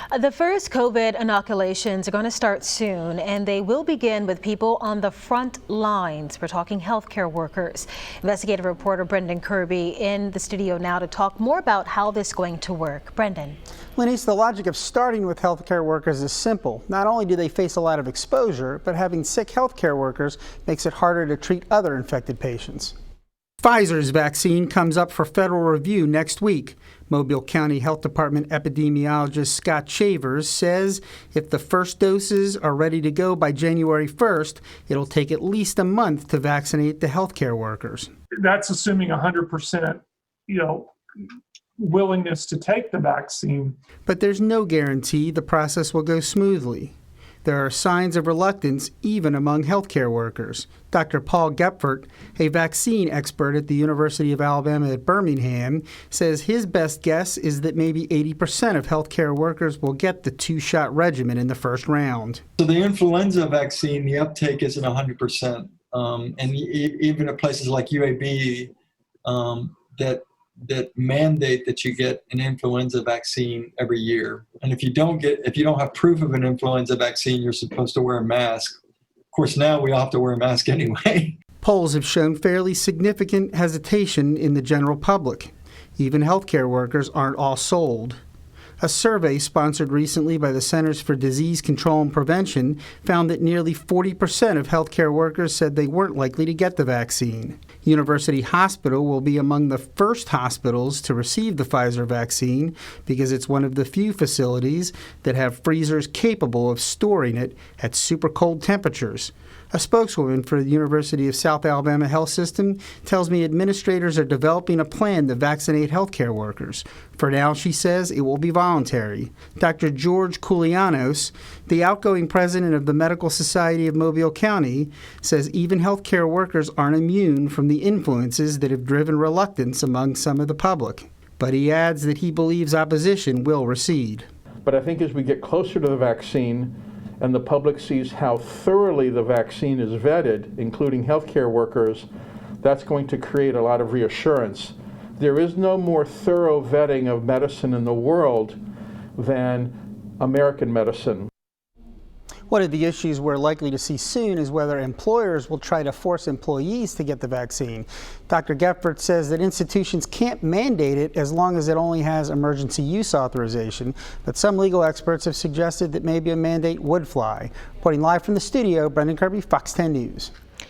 The first COVID inoculations are going to start soon, and they will begin with people on the front lines. We're talking healthcare workers. Investigative reporter Brendan Kirby in the studio now to talk more about how this is going to work. Brendan. Lenise, the logic of starting with healthcare workers is simple. Not only do they face a lot of exposure, but having sick healthcare workers makes it harder to treat other infected patients. Pfizer's vaccine comes up for federal review next week. Mobile County Health Department epidemiologist Scott Shavers says if the first doses are ready to go by January 1st, it'll take at least a month to vaccinate the healthcare workers. That's assuming 100%, willingness to take the vaccine. But there's no guarantee the process will go smoothly. There are signs of reluctance even among healthcare workers. Dr. Paul Gepfert, a vaccine expert at the University of Alabama at Birmingham, says his best guess is that maybe 80% of healthcare workers will get the two-shot regimen in the first round. So the influenza vaccine, the uptake isn't 100%. And even at places like UAB that mandate that you get an influenza vaccine every year. And if you don't have proof of an influenza vaccine, you're supposed to wear a mask. Of course, now we all have to wear a mask anyway. Polls have shown fairly significant hesitation in the general public. Even healthcare workers aren't all sold. A survey sponsored recently by the Centers for Disease Control and Prevention found that nearly 40% of healthcare workers said they weren't likely to get the vaccine. University Hospital will be among the first hospitals to receive the Pfizer vaccine because it's one of the few facilities that have freezers capable of storing it at super cold temperatures. A spokeswoman for the University of South Alabama Health System tells me administrators are developing a plan to vaccinate healthcare workers. For now, she says, it will be voluntary. Dr. George Koulianos, the outgoing president of the Medical Society of Mobile County, says even healthcare workers aren't immune from the influences that have driven reluctance among some of the public. But he adds that he believes opposition will recede. But I think as we get closer to the vaccine, and the public sees how thoroughly the vaccine is vetted, including healthcare workers, that's going to create a lot of reassurance. There is no more thorough vetting of medicine in the world than American medicine. One of the issues we're likely to see soon is whether employers will try to force employees to get the vaccine. Dr. Gepfert says that institutions can't mandate it as long as it only has emergency use authorization, but some legal experts have suggested that maybe a mandate would fly. Reporting live from the studio, Brendan Kirby, Fox 10 News.